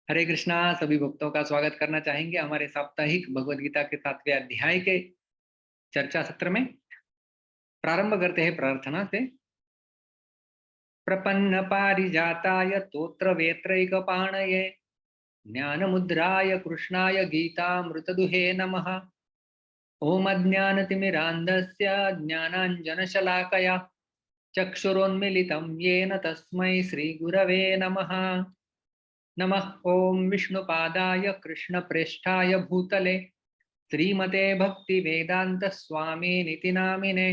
हरे कृष्णा। सभी भक्तों का स्वागत करना चाहेंगे हमारे साप्ताहिक भगवद गीता के 7वें अध्याय के चर्चा सत्र में। प्रारंभ करते हैं प्रार्थना से। प्रपन्न पारिजाताय तोत्र वेत्रैकपाणये ज्ञान मुद्राय कृष्णाय गीतामृतदुहे नमः। ओम अज्ञानतिमिरान्धस्य ज्ञानाञ्जनशलाकया चक्षुरोन्मिलितं येन तस्मै श्रीगुरवे नमः। नमः ओम विष्णुपादाय कृष्णप्रेष्ठाय भूतले श्रीमते भक्ति वेदांत स्वामी निति नामिने।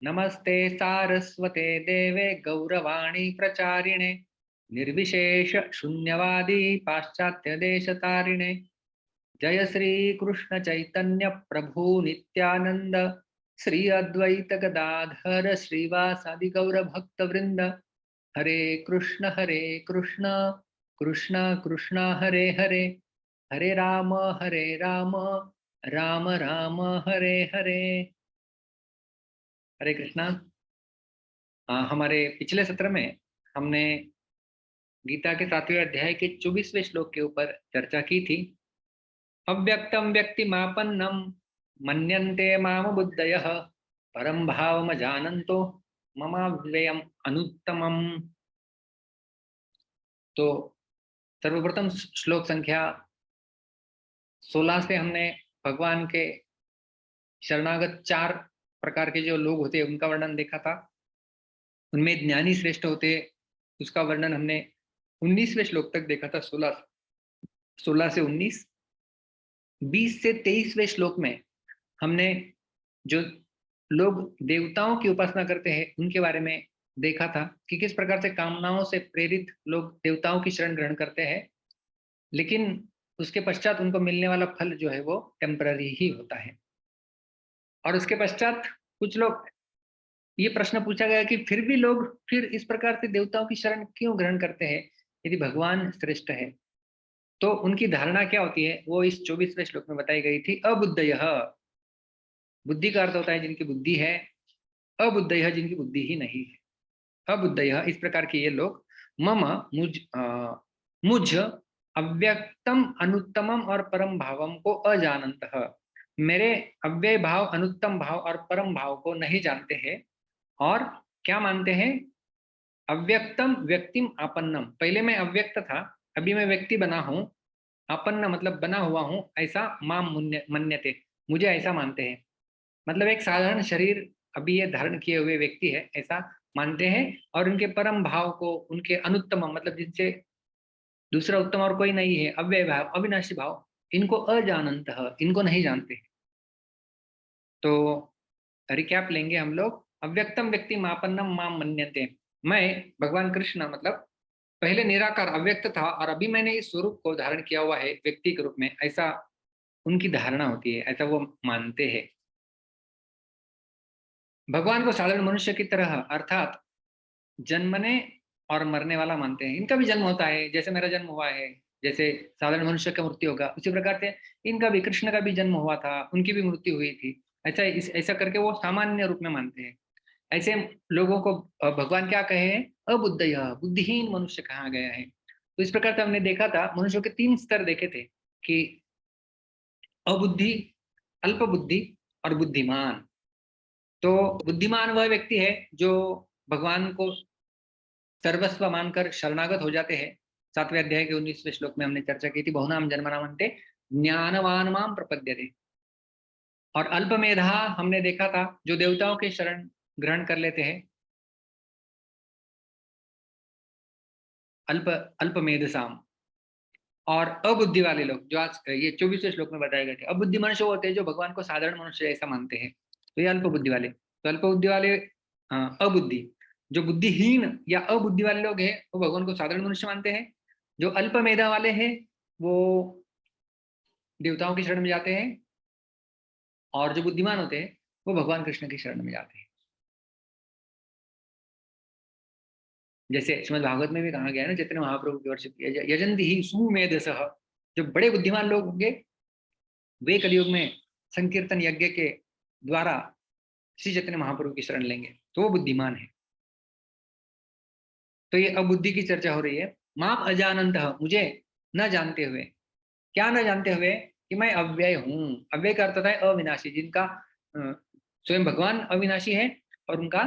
नमस्ते सारस्वते देवे गौरवाणी प्रचारिणे निर्विशेष शून्यवादी पाश्चात्य देश तारिणे। जय श्री कृष्ण चैतन्य प्रभु नित्यानंद श्री अद्वैत गदाधर श्रीवासादि गौर भक्त वृंद। हरे कृष्ण कृष्ण कृष्ण हरे हरे, हरे राम राम राम हरे हरे। हरे कृष्णा। हमारे पिछले सत्र में हमने गीता के 7वें अध्याय के 24वें श्लोक के ऊपर चर्चा की थी। अव्यक्तम व्यक्तिमापन्नम मन्यन्ते माम बुद्धयः परम भावम जानन्तो ममाव्ययम अनुत्तमम। तो सर्वप्रथम श्लोक संख्या 16 से हमने भगवान के शरणागत 4 प्रकार के जो लोग होते हैं उनका वर्णन देखा था। उनमें ज्ञानी श्रेष्ठ होते, उसका वर्णन हमने 19वें श्लोक तक देखा था। 16 से 19, 20 से 23वें श्लोक में हमने जो लोग देवताओं की उपासना करते हैं उनके बारे में देखा था कि किस प्रकार से कामनाओं से प्रेरित लोग देवताओं की शरण ग्रहण करते हैं, लेकिन उसके पश्चात उनको मिलने वाला फल जो है वो टेम्पररी ही होता है। और उसके पश्चात कुछ लोग, ये प्रश्न पूछा गया कि फिर भी लोग फिर इस प्रकार से देवताओं की शरण क्यों ग्रहण करते हैं यदि भगवान श्रेष्ठ है। तो उनकी धारणा क्या होती है वो इस 24वें श्लोक में बताई गई थी। अबुद्धयः, बुद्धि का अर्थ होता है जिनकी बुद्धि है, अबुद्धयः जिनकी बुद्धि ही नहीं है। अबुद्धयः इस प्रकार के ये लोग मम मुझ अव्यक्तम अनुत्तमम और परम भावम को अजानन्तः, मेरे अव्यय भाव अनुत्तम भाव और परम भाव को नहीं जानते हैं। और क्या मानते हैं? अव्यक्तम व्यक्तिम आपन्नम, पहले मैं अव्यक्त था अभी मैं व्यक्ति बना हूं। आपन्न मतलब बना हुआ हूं, ऐसा माम मन्यते, मुझे ऐसा मानते हैं। मतलब एक साधारण शरीर अभी ये धारण किए हुए व्यक्ति है ऐसा मानते हैं। और उनके परम भाव को, उनके अनुत्तम मतलब जिनसे दूसरा उत्तम और कोई नहीं है, अव्यय भाव अविनाशी भाव, इनको अजानन्तः, इनको नहीं जानते। तो रिकैप लेंगे हम लोग। अव्यक्तम व्यक्ति मापन्नम माम मन्यते, मैं भगवान कृष्ण मतलब पहले निराकार अव्यक्त था और अभी मैंने इस स्वरूप को धारण किया हुआ है व्यक्ति के रूप में, ऐसा उनकी धारणा होती है, ऐसा वो मानते हैं। भगवान को साधारण मनुष्य की तरह अर्थात जन्मने और मरने वाला मानते हैं। इनका भी जन्म होता है जैसे मेरा जन्म हुआ है, जैसे साधारण मनुष्य का मृत्यु होगा उसी प्रकार से इनका भी, कृष्ण का भी जन्म हुआ था, उनकी भी मृत्यु हुई थी। ऐसा करके वो सामान्य रूप में मानते हैं। ऐसे लोगों को भगवान क्या कहे हैं? अबुद्धय, बुद्धिहीन मनुष्य कहा गया है। तो इस प्रकार से हमने देखा था, मनुष्यों के 3 स्तर देखे थे कि अबुद्धि, अल्प बुद्धि और बुद्धिमान। तो बुद्धिमान वह व्यक्ति है जो भगवान को सर्वस्व मानकर शरणागत हो जाते हैं। 7वें अध्याय के 19वें श्लोक में हमने चर्चा की थी, बहुनाम जन्मनाम अन्ते ज्ञानवान माम प्रपद्यते। और अल्प मेधा हमने देखा था, जो देवताओं के शरण ग्रहण कर लेते हैं। अल्प अल्प मेधसाम। और अबुद्धि वाले लोग जो आज ये 24वें श्लोक में बताए गए थे, अबुद्धि मनुष्य होते हैं जो भगवान को साधारण मनुष्य ऐसा मानते हैं। तो ये अल्प बुद्धि वाले। तो अल्प बुद्धि वाले, अबुद्धि, जो बुद्धिहीन या अबुद्धि वाले लोग हैं वो भगवान को साधारण मनुष्य मानते हैं। जो अल्प मेधा वाले हैं वो देवताओं की शरण में जाते हैं। और जो बुद्धिमान होते हैं वो भगवान कृष्ण की शरण में जाते हैं। जैसे श्रीमद् भागवत में भी कहा गया है ना, चैतन्य महाप्रभु की वर्षिप यजंती ही सुमेधसः, जो बड़े बुद्धिमान लोग होंगे वे कलयुग में संकीर्तन यज्ञ के द्वारा श्री चैतन्य महाप्रभु की शरण लेंगे, तो वो बुद्धिमान है। तो ये अबुद्धि की चर्चा हो रही है। माम अजानन्तः, मुझे न जानते हुए, क्या न जानते हुए कि मैं अव्यय हूँ। अव्यय का अर्थ होता है अविनाशी, जिनका स्वयं भगवान अविनाशी है और उनका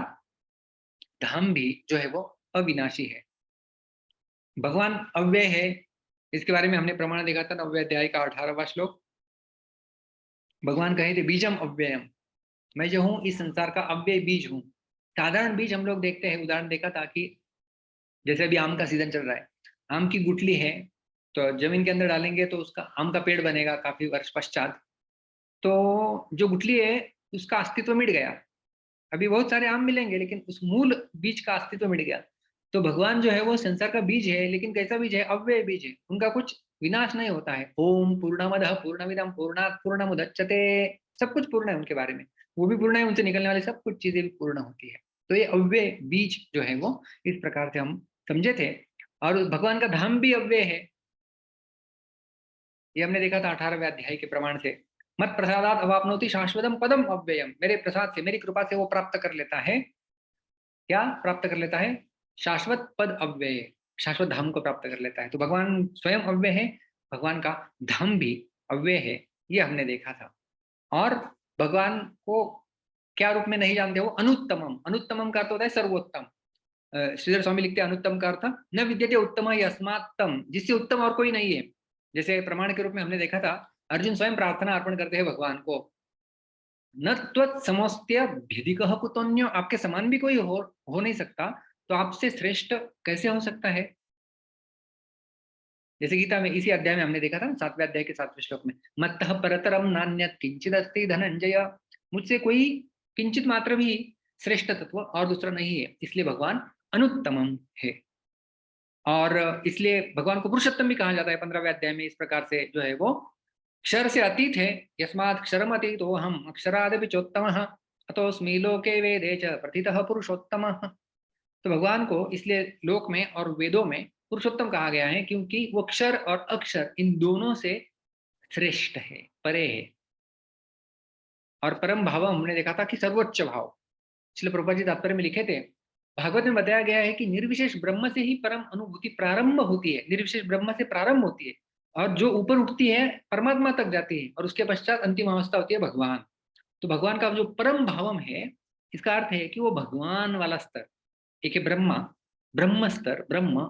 धाम भी जो है वो अविनाशी है। भगवान अव्यय है, इसके बारे में हमने प्रमाण देखा था नववें अध्याय का 18वां श्लोक। भगवान कहे थे बीजम अव्ययम, मैं जो हूँ इस संसार का अव्यय बीज हूँ। साधारण बीज हम लोग देखते हैं, उदाहरण देखा था कि जैसे अभी आम का सीजन चल रहा है, आम की गुठली है तो जमीन के अंदर डालेंगे तो उसका आम का पेड़ बनेगा काफी वर्ष पश्चात। तो जो गुठली है उसका अस्तित्व मिट गया, अभी बहुत सारे आम मिलेंगे लेकिन उस मूल बीज का अस्तित्व मिट गया। तो भगवान जो है वो संसार का बीज है, लेकिन कैसा बीज है? अव्यय बीज है, उनका कुछ विनाश नहीं होता है। ओम पूर्णमदः पूर्णमिदं पूर्णात् पूर्णमुदच्यते, सब कुछ पूर्ण है उनके बारे में, वो भी पूर्ण है, उनसे निकलने वाली सब कुछ चीजें भी पूर्ण होती है। तो ये अव्यय बीज जो है वो इस प्रकार से हम समझे थे। और भगवान का धाम भी अव्यय है, ये हमने देखा था 18वें अध्याय के प्रमाण से। मत प्रसादात अवाप्नोति शाश्वतम पदम अव्ययम, मेरे प्रसाद से, मेरी कृपा से वो प्राप्त कर लेता है, क्या प्राप्त कर लेता है? शाश्वत पद अव्यय, शाश्वत धाम को प्राप्त कर लेता है। तो भगवान स्वयं अव्यय है, भगवान का धाम भी अव्यय है, ये हमने देखा था। और भगवान को क्या रूप में नहीं जानते? वो अनुत्तमम, अनुत्तमम का अर्थ होता है सर्वोत्तम। श्रीधर स्वामी लिखते हैं अनुत्तम का अर्थ न विद्यते उत्तम यस्मात्तम, जिससे उत्तम और कोई नहीं है। जैसे प्रमाण के रूप में हमने देखा था, अर्जुन स्वयं प्रार्थना अर्पण करते हैं भगवान को, न त्वत्समस्त्य भेदिकः कुतोन्यो, आपके समान भी कोई हो नहीं सकता, तो आपसे श्रेष्ठ कैसे हो सकता है? जैसे गीता में इसी अध्याय में हमने देखा था, 7वें अध्याय के 7वें श्लोक में, मत्तः परतरम नान्यत् किंचित अस्ति धनंजय, मुझसे कोई किंचित मात्र भी श्रेष्ठ तत्व और दूसरा नहीं है, इसलिए भगवान अनुत्तमम है। और इसलिए भगवान को पुरुषोत्तम भी कहा जाता है 15वें अध्याय में, इस प्रकार से जो है वो क्षर से अतीत है। यस्मात् क्षरम अतीतो हम अक्षरादपि चोत्तमः अतोऽस्मि लोके वेदे च प्रथितः पुरुषोत्तमः। तो भगवान को इसलिए लोक में और वेदों में पुरुषोत्तम कहा गया है, क्योंकि वो क्षर और अक्षर इन दोनों से श्रेष्ठ है, परे है। और परम भाव हमने देखा था कि सर्वोच्च भाव, इसलिए प्रभुपाद जी तात्पर्य में लिखे थे, भागवत में बताया गया है कि निर्विशेष ब्रह्म से ही परम अनुभूति प्रारंभ होती है, निर्विशेष ब्रह्म से प्रारंभ होती है, और जो ऊपर उठती है परमात्मा तक जाती है, और उसके पश्चात अंतिम अवस्था होती है भगवान। तो भगवान का जो परम भावम है, इसका अर्थ है कि वो भगवान वाला स्तर, एक है ब्रह्मा, ब्रह्म स्तर ब्रह्म,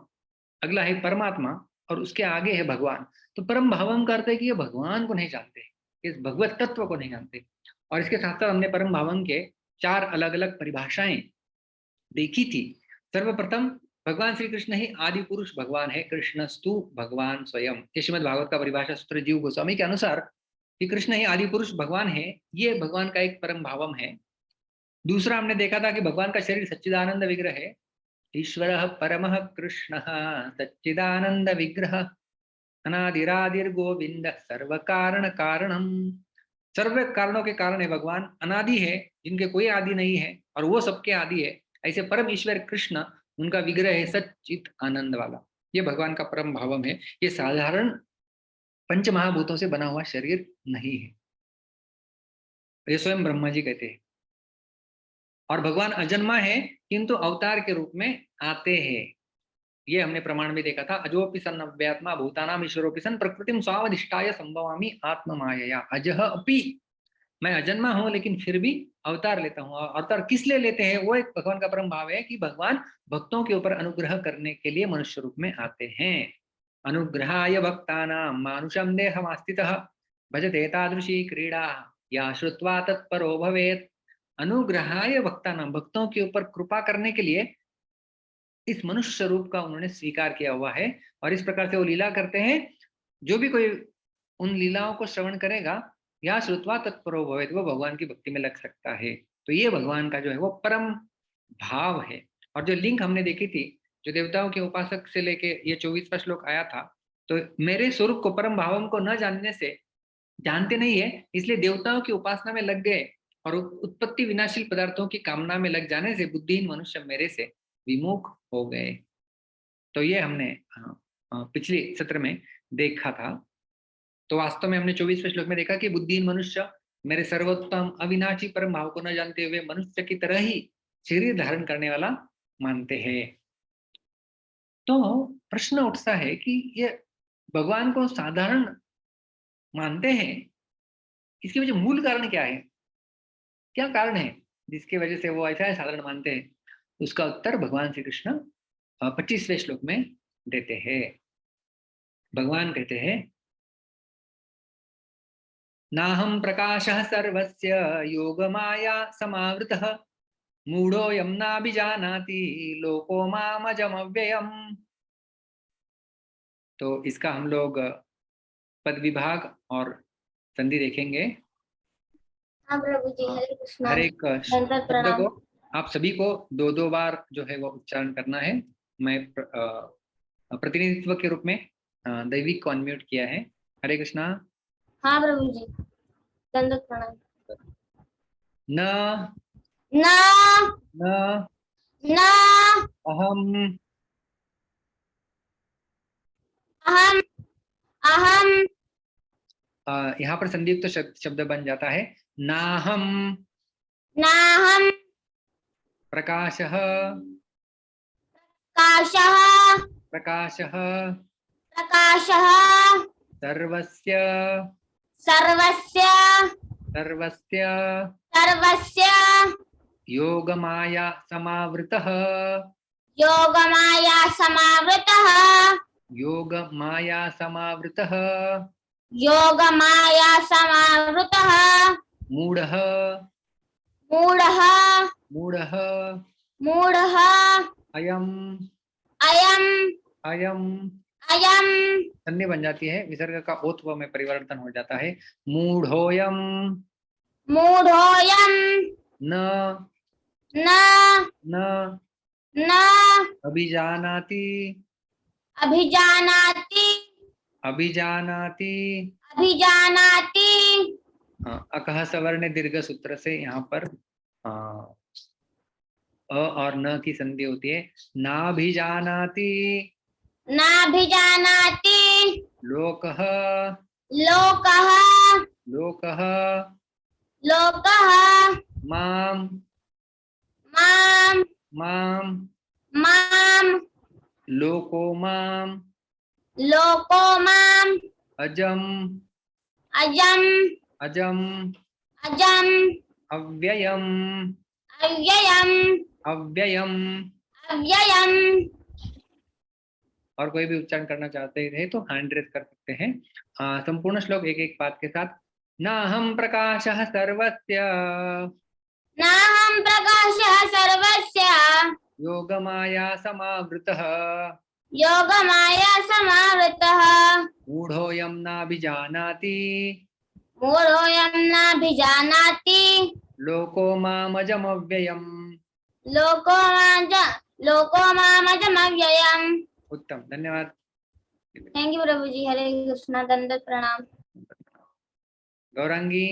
अगला है परमात्मा, और उसके आगे है भगवान। तो परम भावम का अर्थ है कि ये भगवान को नहीं जानते, इस भगवत तत्व को नहीं जानते। और इसके साथ साथ हमने परम भावम के 4 अलग अलग परिभाषाएं देखी थी। सर्वप्रथम भगवान श्री कृष्ण ही आदि पुरुष भगवान है, कृष्णस्तु भगवान स्वयं, ये श्रीमद् भागवत का परिभाषा सूत्र जीव गोस्वामी के अनुसार कि कृष्ण ही आदि पुरुष भगवान है, ये भगवान का एक परम भावम है। दूसरा हमने देखा था कि भगवान का शरीर सच्चिदानंद विग्रह है, ईश्वर परमः कृष्ण सच्चिदानंद विग्रह अनादिरादिर्गोविंद सर्व कारण कारणम, सर्व कारणों के कारण है भगवान, अनादि है, जिनके कोई आदि नहीं है, और वो सबके आदि है। ऐसे परम ईश्वर कृष्ण, उनका विग्रह है सच्चित आनंद वाला, ये भगवान का परम भावम है। ये साधारण पंच महाभूतों से बना हुआ शरीर नहीं है, ये स्वयं ब्रह्मा जी कहते हैं। और भगवान अजन्मा है, किंतु अवतार के रूप में आते हैं, ये हमने प्रमाण में देखा था। अजोपि सन अव्यात्मा भूतानाम ईश्वरोपि सन प्रकृतिम स्वावधिष्ठाय संभवामि आत्म मायया अजह अपि, मैं अजन्मा हूं लेकिन फिर भी अवतार लेता हूँ। और अवतार किस लिए लेते हैं? वो एक भगवान का परम भाव है कि भगवान भक्तों के ऊपर अनुग्रह करने के लिए मनुष्य रूप में आते हैं। अनुग्रहाय भक्तानां मानुषं देहमास्थितः भजते तादृशी क्रीड़ा या श्रुत्वा तत्परो भवेत्। अनुग्रहाय भक्तानां, भक्तों के ऊपर कृपा करने के लिए इस मनुष्य रूप का उन्होंने स्वीकार किया हुआ है, और इस प्रकार से वो लीला करते हैं। जो भी कोई उन लीलाओं को श्रवण करेगा या श्रुत्वा तत्परो भवेत्, वो भगवान की भक्ति में लग सकता है। तो ये भगवान का जो है वो परम भाव है। और जो लिंक हमने देखी थी, जो देवताओं के उपासक से लेके ये 24वां श्लोक आया था, तो मेरे स्वरूप को, परम भावम को न जानने से, जानते नहीं है इसलिए देवताओं की उपासना में लग गए, और उत्पत्ति विनाशील पदार्थों की कामना में लग जाने से बुद्धिहीन मनुष्य मेरे से विमुख हो गए। तो ये हमने पिछले सत्र में देखा था। तो वास्तव में हमने 24वें श्लोक में देखा कि बुद्धिहीन मनुष्य मेरे सर्वोत्तम अविनाशी परम भाव को न जानते हुए मनुष्य की तरह ही शरीर धारण करने वाला मानते हैं। तो प्रश्न उठता है कि ये भगवान को साधारण मानते हैं, इसकी वजह मूल कारण क्या है? क्या कारण है जिसकी वजह से वो ऐसा साधारण मानते हैं? उसका उत्तर भगवान श्री कृष्ण 25वें श्लोक में देते हैं। भगवान कहते हैं, नाहं प्रकाशः सर्वस्य योगमाया समावृतः मूढ़ोऽयं नाभिजानाति लोको मामजमव्ययम्। तो इसका हम लोग पद विभाग और संधि देखेंगे। हाँ प्रभु जी, हरे कृष्णा। हर एक शब्द प्रणाम। को आप सभी को दो दो बार जो है वो उच्चारण करना है। मैं प्रतिनिधित्व के रूप में दैविक को अनम्यूट किया है। हरे कृष्णा। हाँ प्रभु जी, दंडवत प्रणाम। न न न न अहम अहम अहम। यहाँ पर संयुक्त शब्द बन जाता है नाहम नाहम प्रकाशः काशः प्रकाशः प्रकाशः सर्वस्य सर्वस्य सर्वस्य सर्वस्य योगमाया समावृतः योगमाया समावृतः योगमाया समावृतः योगमाया समावृतः मूढ़ः मूढ़ः मूढ़ः मूढ़ः अयम अयम अयम अयम। संधि बन जाती है, विसर्ग का ओत्व में परिवर्तन हो जाता है। मूढ़ोयम मूढ़ोयम न न न न अभिजानाति अभिजानाति अभिजानाति। अभिजानाति। अकह सवर्ण दीर्घ सूत्र से यहाँ पर अ और न की संधि होती है। नाभिजानाति नाभिजानाति लोकः लोकः लोकः लोकः माम माम माम माम लोको माम लोको माम अजम अजम अजम अजम अव्ययम अव्ययम अव्ययम। अव्ययम। और कोई भी उच्चारण करना चाहते हैं तो हैंड रेज कर सकते हैं। संपूर्ण श्लोक एक एक पाद के साथ। नाहं प्रकाशः सर्वस्य नाहं प्रकाशः सर्वस्य योगमाया समावृतः योगमाया समावृतः मूढ़ोऽयं नाभिजानाति मूढ़ोऽयं नाभिजानाति लोको मामजमव्ययम्। लोको मामजमव्ययम्। उत्तम, धन्यवाद। थैंक यू प्रभु जी। हरे कृष्णा, दंडवत प्रणाम। गौरांगी।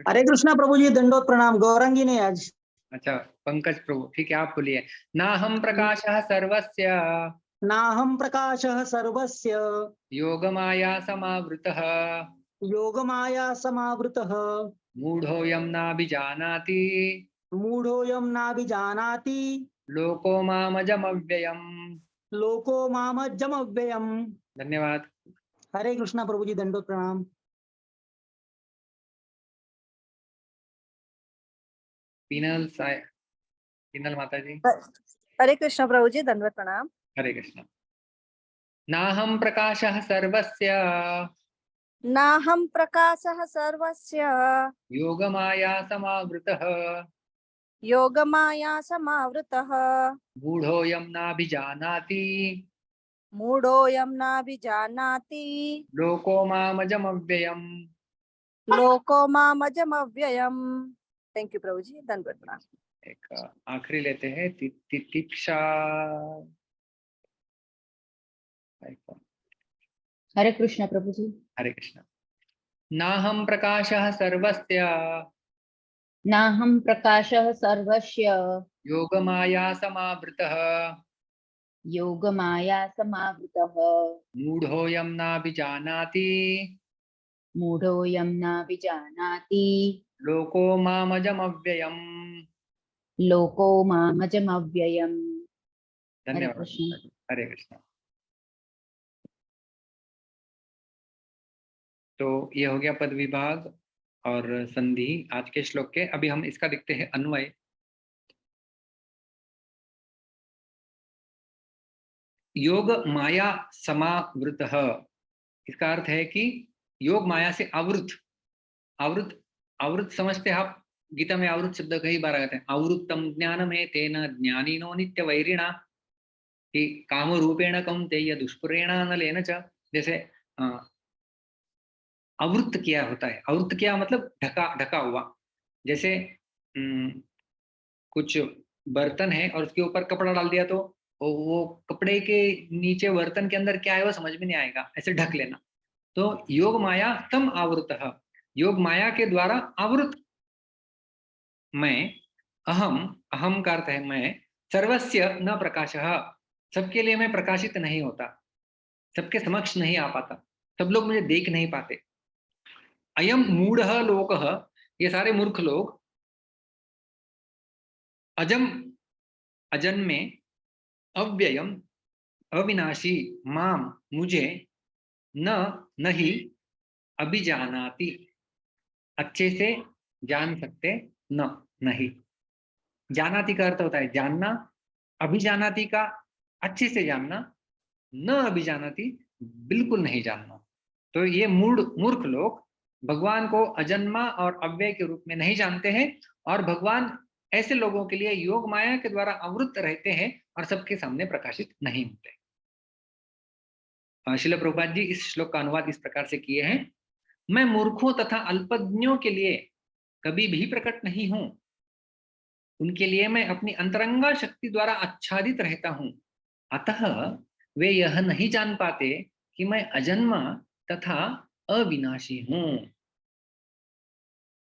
हरे कृष्णा प्रभु जी, दंडोत प्रणाम। गौरांगी ने आज। अच्छा, पंकज प्रभु, ठीक है, आप बोलिए। नाहं प्रकाशः सर्वस्य नाहं प्रकाशः सर्वस्य योगमाया समावृतः योगमाया समावृतः मूढ़ोऽयं नाभिजानाति मूढ़ोऽयं नाभिजानाति लोको मामजमव्ययम्। लोको मामजमव्ययम्। धन्यवाद। हरे कृष्णा प्रभु जी, दंडोत प्रणाम। पीनल माता जी। हरे कृष्णा प्रभु जी, दंडवत प्रणाम। हरे कृष्णा। नाहं प्रकाशः सर्वस्य नाहं प्रकाशः सर्वस्य योगमाया समावृतः योगमाया समावृतः मूढ़ोऽयं नाभिजानाति मूढ़ोऽयं नाभिजानाति लोको मामजमव्ययम्। लोको मामजमव्ययम्। थैंक यू प्रभु जी, दंडवत प्रणाम। एक आखिरी लेते हैं, तितिक्षा। हरे कृष्ण प्रभु जी। हरे कृष्ण। नाहं प्रकाशः सर्वस्य नाहं प्रकाशः सर्वस्य योगमाया समावृतः योगमाया समावृतः मूढ़ोऽयं नाभिजानाति मूढ़ोऽयं नाभिजानाति लोको मामजमव्ययम्। लोको मामजमव्ययम्। हरे धन्यवाद। कृष्ण। हरे कृष्ण। तो ये हो गया पद विभाग और संधि आज के श्लोक के। अभी हम इसका देखते हैं अन्वय। योग माया समावृतः, इसका अर्थ है कि योग माया से आवृत। आवृत आवृत समझते हैं आप, गीता में आवृत शब्द कई बार आते हैं। आवृत्तम ज्ञानमे तेन ज्ञानिनो नित्य वैरिणा, कि काम रूपेण कौन्तेय दुष्पुरेण नलेन च। जैसे आवृत किया होता है, आवृत किया मतलब ढका ढका हुआ। जैसे कुछ बर्तन है और उसके ऊपर कपड़ा डाल दिया तो वो कपड़े के नीचे बर्तन के अंदर क्या है वो समझ में नहीं आएगा, ऐसे ढक लेना। तो योग माया तम आवृतः, योग माया के द्वारा आवृत मैं, अहम, अहम का अर्थ है मैं, सर्वस्य न प्रकाशः, सबके लिए मैं प्रकाशित नहीं होता, सबके समक्ष नहीं आ पाता, सब लोग मुझे देख नहीं पाते। अयम मूढ़ः लोकः, ये सारे मूर्ख लोग, अजम अजन्मे, अव्ययम अविनाशी, माम मुझे, न नहीं, अभिजानाति अच्छे से जान सकते, न नहीं। जानाति का अर्थ होता है जानना, अभिजानाति का अच्छे से जानना, न अभिजानाति बिल्कुल नहीं जानना। तो ये मूर्ख लोग भगवान को अजन्मा और अव्यय के रूप में नहीं जानते हैं, और भगवान ऐसे लोगों के लिए योग माया के द्वारा आवृत रहते हैं और सबके सामने प्रकाशित नहीं होते। श्रील प्रभुपाद जी इस श्लोक का अनुवाद इस प्रकार से किए हैं। मैं मूर्खों तथा अल्पज्ञों के लिए कभी भी प्रकट नहीं हूं, उनके लिए मैं अपनी अंतरंगा शक्ति द्वारा आच्छादित रहता हूं, अतः वे यह नहीं जान पाते कि मैं अजन्मा तथा अविनाशी हूं।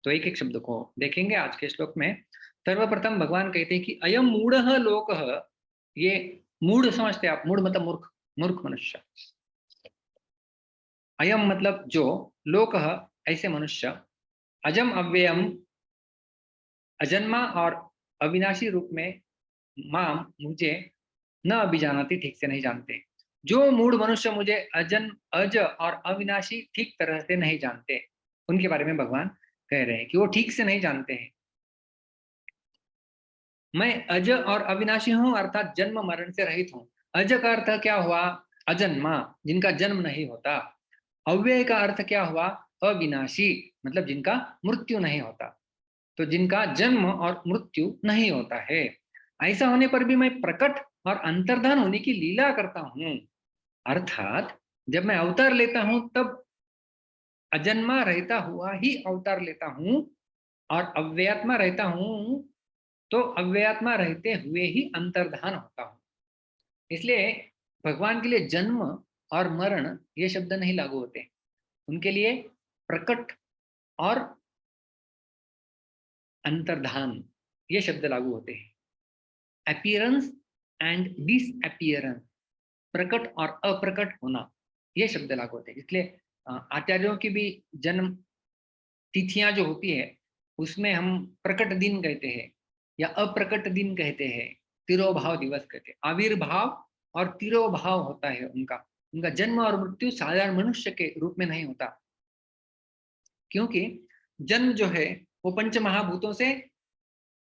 तो एक एक शब्द को देखेंगे आज के श्लोक में। सर्वप्रथम भगवान कहते हैं कि अयम मूढ़ः लोकः, ये मूढ़ समझते आप, मूढ़ मतलब मूर्ख, मूर्ख मनुष्य। अयम मतलब जो, लोकः ऐसे मनुष्य, अजम अव्ययम अजन्मा और अविनाशी रूप में, माम मुझे, न अभिजानाति ठीक से नहीं जानते। जो मूढ़ मनुष्य मुझे अज और अविनाशी ठीक तरह से नहीं जानते, उनके बारे में भगवान कह रहे हैं कि वो ठीक से नहीं जानते हैं। मैं अज और अविनाशी हूं, अर्थात जन्म मरण से रहित हूं। अज का अर्थ क्या हुआ? अजन्मा, जिनका जन्म नहीं होता। अव्यय का अर्थ क्या हुआ? अविनाशी, मतलब जिनका मृत्यु नहीं होता, तो जिनका जन्म और मृत्यु नहीं होता है। ऐसा होने पर भी मैं प्रकट और अंतर्धान होने की लीला करता हूं, अर्थात जब मैं अवतार लेता हूं तब अजन्मा रहता हुआ ही अवतार लेता हूं, और अव्ययात्मा रहता हूं तो अव्ययात्मा रहते हुए ही अंतर्धान होता हूं। इसलिए भगवान के लिए जन्म और मरण ये शब्द नहीं लागू होते, उनके लिए प्रकट और अंतर्धान ये शब्द लागू होते हैं। अपीयरेंस एंड डिसअपीयरेंस, प्रकट और अप्रकट होना, ये शब्द लागू होते हैं। इसलिए आचार्यों की भी जन्म तिथियां जो होती है उसमें हम प्रकट दिन कहते हैं या अप्रकट दिन कहते हैं, तिरोभाव दिवस कहते हैं। आविर्भाव और तिरोभाव होता है उनका, उनका जन्म और मृत्यु साधारण मनुष्य के रूप में नहीं होता, क्योंकि जन्म जो है वो पंच महाभूतों से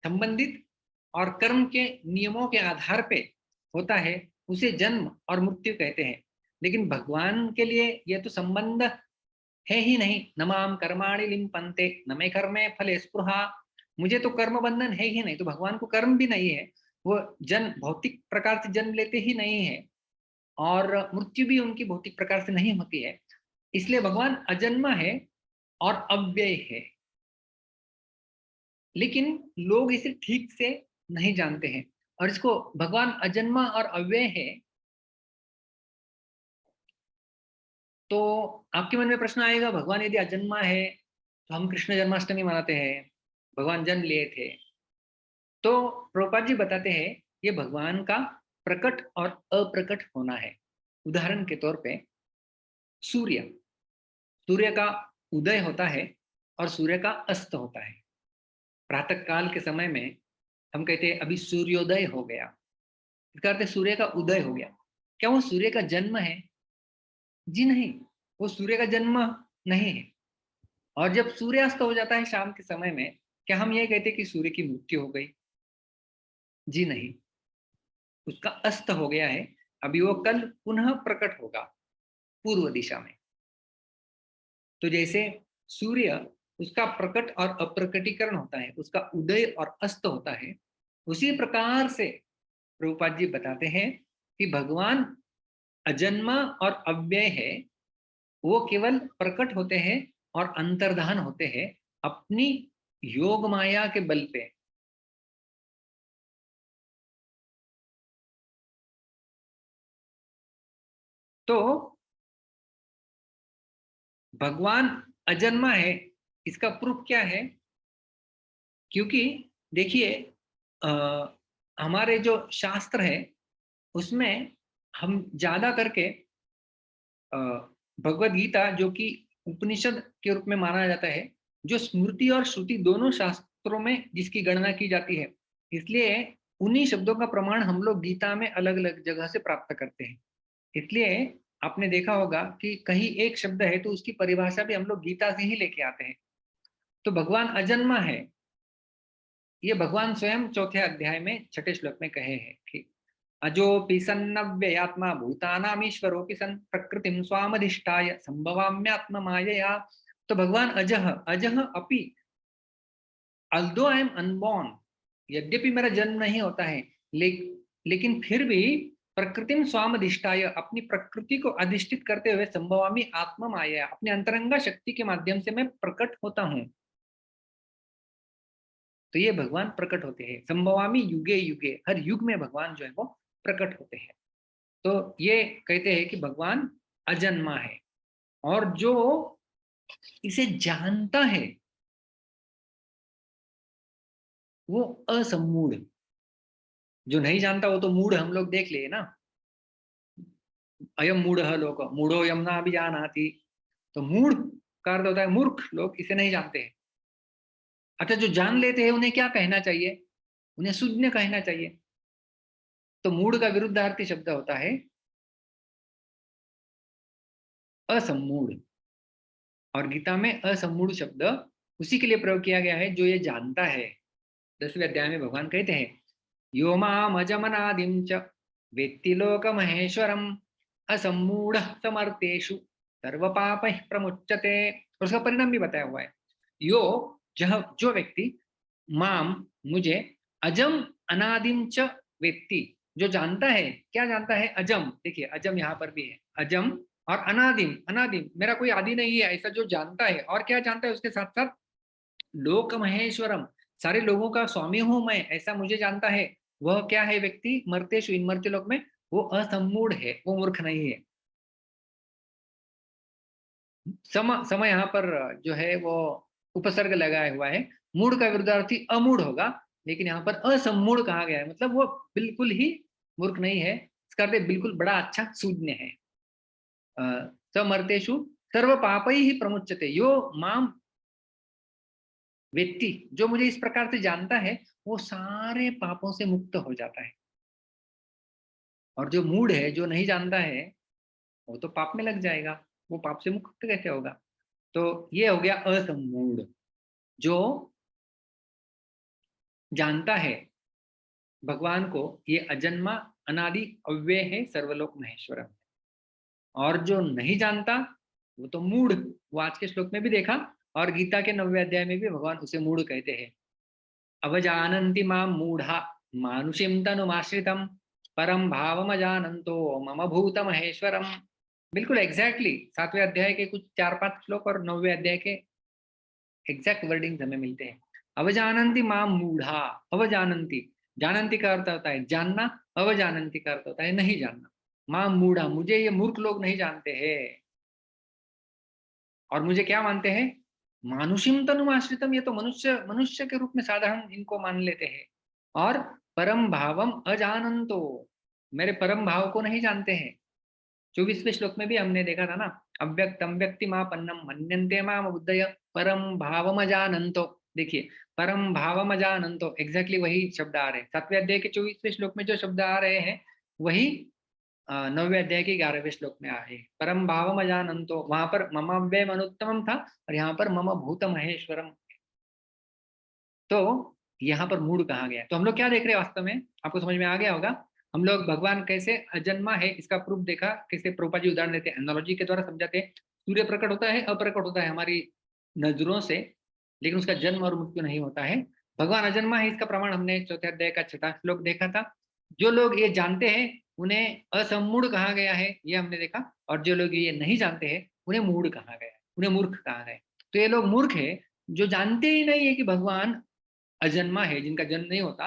संबंधित और कर्म के नियमों के आधार पे होता है, उसे जन्म और मृत्यु कहते हैं। लेकिन भगवान के लिए यह तो संबंध है ही नहीं। नमाम कर्माणि लिम्पन्ते न मे कर्मे फले स्पृहा, मुझे तो कर्म बंधन है ही नहीं, तो भगवान को कर्म भी नहीं है, वो जन्म भौतिक प्रकार से जन्म लेते ही नहीं है और मृत्यु भी उनकी भौतिक प्रकार से नहीं होती है। इसलिए भगवान अजन्मा है और अव्यय है, लेकिन लोग इसे ठीक से नहीं जानते हैं। और इसको भगवान अजन्मा और अव्यय है तो आपके मन में प्रश्न आएगा, भगवान यदि अजन्मा है तो हम कृष्ण जन्माष्टमी मनाते हैं, भगवान जन्म लिए थे। तो प्रभुपाद जी बताते हैं ये भगवान का प्रकट और अप्रकट होना है। उदाहरण के तौर पे सूर्य, सूर्य का उदय होता है और सूर्य का अस्त होता है। प्रातः काल के समय में हम कहते हैं अभी सूर्योदय हो गया, इसका अर्थ सूर्य का उदय हो गया। क्या वो सूर्य का जन्म है? जी नहीं, वो सूर्य का जन्म नहीं है। और जब सूर्यास्त हो जाता है शाम के समय में, क्या हम ये कहते कि सूर्य की मृत्यु हो गई? जी नहीं, उसका अस्त हो गया है। अभी वो कल पुनः प्रकट होगा पूर्व दिशा में। तो जैसे सूर्य, उसका प्रकट और अप्रकटीकरण होता है, उसका उदय और अस्त होता है, उसी प्रकार से प्रभुपाद जी बताते हैं कि भगवान अजन्मा और अव्यय है। वो केवल प्रकट होते हैं और अंतर्धान होते हैं अपनी योग माया के बल पे। तो भगवान अजन्मा है, इसका प्रूफ क्या है? क्योंकि देखिए, हमारे जो शास्त्र है उसमें हम ज्यादा करके भगवद गीता, जो कि उपनिषद के रूप में माना जाता है, जो स्मृति और श्रुति दोनों शास्त्रों में जिसकी गणना की जाती है, इसलिए उन्हीं शब्दों का प्रमाण हम लोग गीता में अलग अलग जगह से प्राप्त करते हैं। इसलिए आपने देखा होगा कि कहीं एक शब्द है तो उसकी परिभाषा भी हम लोग गीता से ही लेके आते हैं। तो भगवान अजन्मा है, ये भगवान स्वयं चौथे अध्याय में छठे श्लोक में कहे हैं कि अजोपि सन्नव्ययात्मा भूतानामीश्वरोपि सन् प्रकृतिं स्वामधिष्ठाय संभवाम्यात्म मायया। तो भगवान अजह, अजह अपि, अल्दो आई एम अनबॉर्न, यद्यपि मेरा जन्म नहीं होता है, लेकिन फिर भी प्रकृतिम स्वामधिष्ठाय, अपनी प्रकृति को अधिष्ठित करते हुए संभवामी आत्म माया, अपने अंतरंगा शक्ति के माध्यम से मैं प्रकट होता हूं। तो ये भगवान प्रकट होते हैं, संभवामी युगे युगे, हर युग में भगवान जो है वो प्रकट होते हैं। तो ये कहते हैं कि भगवान अजन्मा है, और जो इसे जानता है वो असमूढ़। जो नहीं जानता वो तो मूढ़ हम लोग देख लिए ना, अयम मूढ़ लोक मूढ़ो यम ना अभिजानाति। तो मूढ़ का अर्थ होता है मूर्ख लोग, इसे नहीं जानते हैं। अच्छा, जो जान लेते हैं उन्हें क्या कहना चाहिए? उन्हें सुज्ञ कहना चाहिए। तो मूढ़ का विरुद्धार्थी शब्द होता है असमूढ़, और गीता में असमूढ़ शब्द उसी के लिए प्रयोग किया गया है जो ये जानता है। 10वें अध्याय में भगवान कहते हैं यो माम अजमनादिम च वेत्ति लोक महेश्वरम असमूढ़ समर्थेषु सर्व पापैः प्रमुच्यते। उसका परिणाम भी बताया हुआ है। यो, जो व्यक्ति माम, मुझे, अजम अनादिम च वेत्ति, जो जानता है। क्या जानता है? अजम। देखिए अजम यहाँ पर भी है, अजम, और अनादिम, अनादिम मेरा कोई आदि नहीं है, ऐसा जो जानता है। और क्या जानता है उसके साथ साथ? लोक महेश्वरम, सारे लोगों का स्वामी हूं मैं, ऐसा मुझे जानता है। वह क्या है व्यक्ति? मर्तेषु, इन मर्त्य लोक में वो असमूढ़ है, वो मूर्ख नहीं है। सम यहाँ पर जो है वो उपसर्ग लगाया हुआ है। मूढ़ का विरुद्धार्थी अमूढ़ होगा, लेकिन यहाँ पर असमूढ़ कहा गया है, मतलब वो बिल्कुल ही मूर्ख नहीं है। इसका अर्थ बिल्कुल बड़ा अच्छा सूज्ञ है। समर्थेषु सर्व पापै ही प्रमुच्यते। यो माम व्यक्ति, जो मुझे इस प्रकार से जानता है, वो सारे पापों से मुक्त हो जाता है। और जो मूढ़ है, जो नहीं जानता है, वो तो पाप में लग जाएगा, वो पाप से मुक्त कैसे होगा? तो ये हो गया असमूढ़, जो जानता है भगवान को, ये अजन्मा अनादि अव्यय है, सर्वलोक महेश्वरम। और जो नहीं जानता वो तो मूढ़, वो आज के श्लोक में भी देखा, और गीता के 9वें अध्याय में भी भगवान उसे मूढ़ कहते हैं। अवजानन्ति मां मूढ़ा मानुषीं तनुमाश्रितं परम भावमजानन्तो मम भूत महेश्वरम। बिल्कुल एग्जैक्टली 7वें अध्याय के कुछ 4-5 श्लोक और 9वें अध्याय के एग्जैक्ट वर्डिंग हमें मिलते हैं। अवजानन्ति मां मूढ़ा, अवजानन्ति, जानन्ति का अर्थ होता है जानना, अवजानन्ति का अर्थ होता है नहीं जानना। मां मूढ़ा, मुझे ये मूर्ख लोग नहीं जानते हैं। और मुझे क्या मानते हैं? मानुषिम तनुमाश्रितम, ये तो मनुष्य के रूप में साधारण इनको मान लेते हैं। और परम भावम अजानंतो, मेरे परम भाव को नहीं जानते हैं। 24वें श्लोक में भी हमने देखा था ना, अव्यक्तम व्यक्तिमापन्नम मन्यन्ते माम बुद्धय परम भावम अजानंतो। देखिए परम भावम अजानंतो, एग्जैक्टली वही शब्द आ रहे हैं 7वें अध्याय के 24वें श्लोक में। जो शब्द आ रहे हैं वही 9वें अध्याय के 11वें श्लोक में आए, परम भावम अजानंतो, वहां पर मम अव्ययम अनुत्तमम था और यहाँ पर मम भूत महेश्वरम। तो यहाँ पर मूड कहा गया। तो हम लोग क्या देख रहे हैं वास्तव में, आपको समझ में आ गया होगा। हम लोग भगवान कैसे अजन्मा है इसका प्रूफ देखा, कैसे प्रभुपाद जी उदाहरण देते हैं, एनालॉजी के द्वारा समझाते हैं। सूर्य प्रकट होता है, अप्रकट होता है हमारी नजरों से, लेकिन उसका जन्म और मृत्यु नहीं होता है। भगवान अजन्मा है, इसका प्रमाण हमने चौथे अध्याय का 6वां श्लोक देखा था। जो लोग ये जानते हैं उन्हें असमूढ़ कहा गया है, ये हमने देखा। और जो लोग ये नहीं जानते हैं उन्हें मूढ़ कहा गया है, उन्हें मूर्ख कहा गया है। तो ये लोग मूर्ख है जो जानते ही नहीं है कि भगवान अजन्मा है, जिनका जन्म नहीं होता,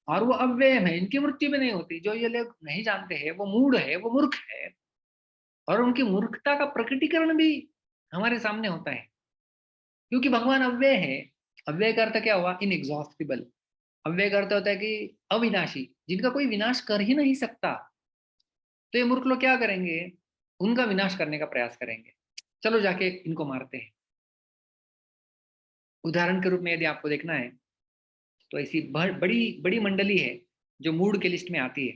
और वो अव्यय है, इनकी मृत्यु भी नहीं होती। जो ये लोग नहीं जानते हैं वो मूढ़ है, वो मूर्ख है। और उनकी मूर्खता का प्रकटीकरण भी हमारे सामने होता है, क्योंकि भगवान अव्यय है। अव्यय का अर्थ क्या हुआ? इनएग्जॉस्टिबल। अव्यय का अर्थ होता है कि अविनाशी, जिनका कोई विनाश कर ही नहीं सकता। तो ये मूर्ख लोग क्या करेंगे? उनका विनाश करने का प्रयास करेंगे। चलो जाके इनको मारते हैं। उदाहरण के रूप में यदि आपको देखना है तो ऐसी बड़ी बड़ी मंडली है जो मूड के लिस्ट में आती है।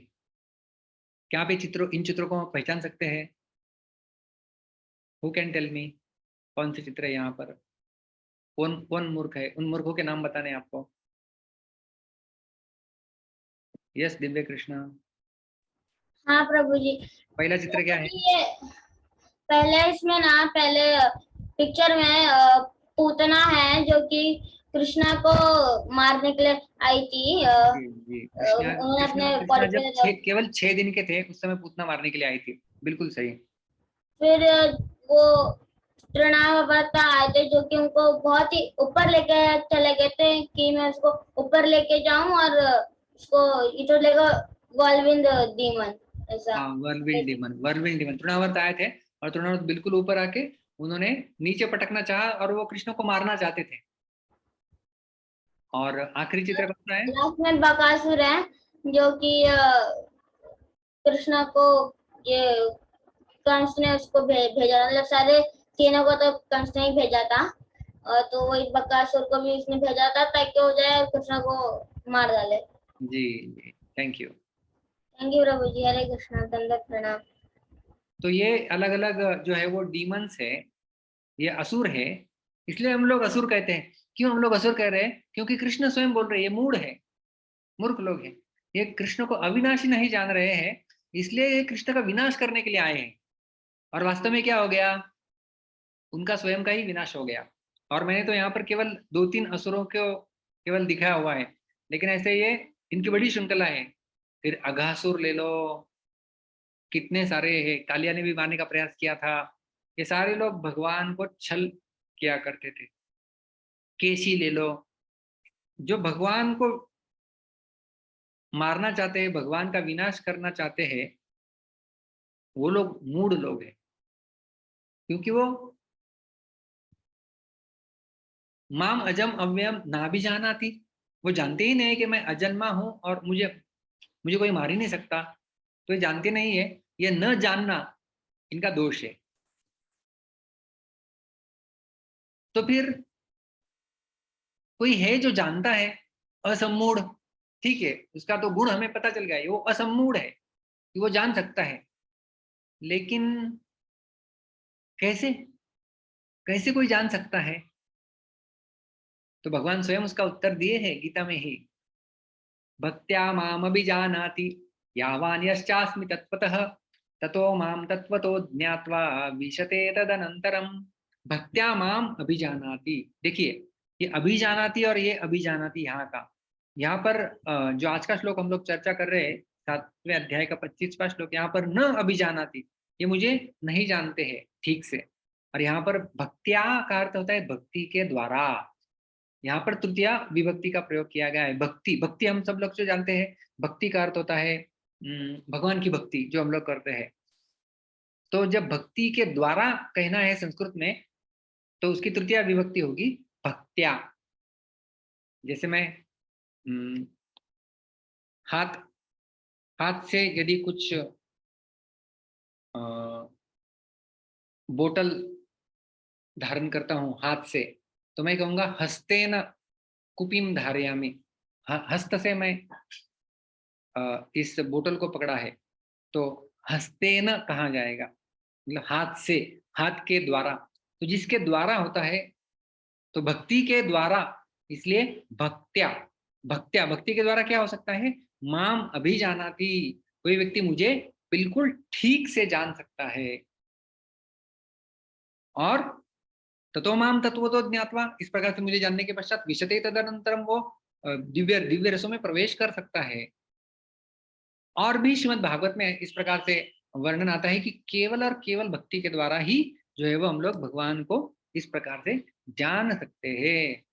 क्या आप इन चित्रों को पहचान सकते हैं? हु कैन टेल मी, कौन से चित्र है यहाँ पर? कौन कौन मूर्ख है? उन मूर्खों के नाम बताने आपको। यस दिव्य कृष्णा, हाँ प्रभु जी। पहला चित्र क्या है? ये पहले इसमें ना, पहले पिक्चर में पूतना है जो कि कृष्णा को मारने के लिए आई थी। जी कृष्णा, उन्होंने अपने कृष्णा बॉडी जब पे केवल 6 दिन के थे उस समय पूतना मारने के लिए आई थी। बिल्कुल सही। फिर वो तृणावर्ता आए थे जो कि उनको बहुत ही ऊपर लेके चले गए थे कि मैं उसको ऊपर लेके जाऊं और उसको इधर लेकर वर्लविंड डीमन ऐसा। हाँ, वर्लविंड डीमन तृणावर्त आए थे और तृणावर्त बिल्कुल ऊपर आके उन्होंने नीचे पटकना चाहा और वो कृष्ण को मारना चाहते थे। और आखिरी चित्र कौन सा है? लास्ट में बकासुर है जो कि कृष्णा को ये कंस ने उसको भेजा, मतलब सारे तीनों को तो कंस ने ही भेजा था। तो वही बकासुर को भी उसने भेजा था ताकि हो जाए कृष्णा को मार डाले। जी जी, थैंक यू। थैंक यू प्रभु जी। हरे कृष्णा, दंडवत प्रणाम। तो ये अलग अलग जो है वो डीमंस है, ये असुर है। इसलिए हम लोग असुर कहते हैं। क्यों हम लोग असुर कह रहे हैं? क्योंकि कृष्ण स्वयं बोल रहे हैं ये मूढ़ है, मूर्ख लोग हैं। ये कृष्ण को अविनाशी नहीं जान रहे हैं, इसलिए ये कृष्ण का विनाश करने के लिए आए हैं। और वास्तव में क्या हो गया? उनका स्वयं का ही विनाश हो गया। और मैंने तो यहाँ पर केवल 2-3 असुरों को केवल दिखाया हुआ है, लेकिन ऐसे ये इनकी बड़ी श्रृंखला है। फिर अघासुर ले लो, कितने सारे है। कालिया ने भी मारने का प्रयास किया था। ये सारे लोग भगवान को छल किया करते थे। केशी ले लो, जो भगवान को मारना चाहते हैं, भगवान का विनाश करना चाहते हैं, वो लोग मूढ़ लोग हैं। क्योंकि वो माम अजम अव्ययम ना भी जाना थी, वो जानते ही नहीं कि मैं अजन्मा हूं और मुझे मुझे कोई मार ही नहीं सकता। तो ये जानते नहीं है। ये न जानना इनका दोष है। तो फिर कोई है जो जानता है, असम्मूढ़, ठीक है, उसका तो गुण हमें पता चल गया, वो असम्मूढ़ है कि वो जान सकता है। लेकिन कैसे कैसे कोई जान सकता है? तो भगवान स्वयं उसका उत्तर दिए हैं गीता में ही। भक्त्या माम अभिजानाति यावान यश्चास्मि तत्वतः ततो माम तत्वतो ज्ञात्वा विशते तदनंतरम। भक्त्या माम अभिजानाति, देखिए ये अभिजानाति और ये अभिजानाति यहाँ पर जो आज का श्लोक हम लोग चर्चा कर रहे हैं 7वें अध्याय का 25वां श्लोक, यहाँ पर न अभिजानाति, ये मुझे नहीं जानते हैं ठीक से। और यहाँ पर भक्त्या का अर्थ होता है भक्ति के द्वारा। यहाँ पर तृतीया विभक्ति का प्रयोग किया गया है। भक्ति भक्ति हम सब लोग जो जानते हैं, भक्ति का अर्थ होता है भगवान की भक्ति जो हम लोग करते हैं। तो जब भक्ति के द्वारा कहना है संस्कृत में, तो उसकी तृतीया विभक्ति होगी भक्त्या। जैसे मैं हाथ हाथ से यदि कुछ बोतल धारण करता हूं हाथ से, तो मैं कहूंगा हस्तेन कुपिम धारयामि। हस्त से मैं इस बोतल को पकड़ा है। तो हस्तेन कहा जाएगा, मतलब हाथ से, हाथ के द्वारा। तो जिसके द्वारा होता है, तो भक्ति के द्वारा, इसलिए भक्त्या। भक्त्या, भक्ति के द्वारा क्या हो सकता है? माम अभिजानाति, कोई व्यक्ति मुझे बिल्कुल ठीक से जान सकता है। और ततो माम तत्वतो ज्ञात्वा, इस प्रकार से मुझे जानने के पश्चात विशते तदनंतरम वो दिव्य दिव्य रसों में प्रवेश कर सकता है। और भी श्रीमद् भागवत में इस प्रकार से वर्णन आता है कि केवल और केवल भक्ति के द्वारा ही जो है वो हम लोग भगवान को इस प्रकार से जान सकते हैं।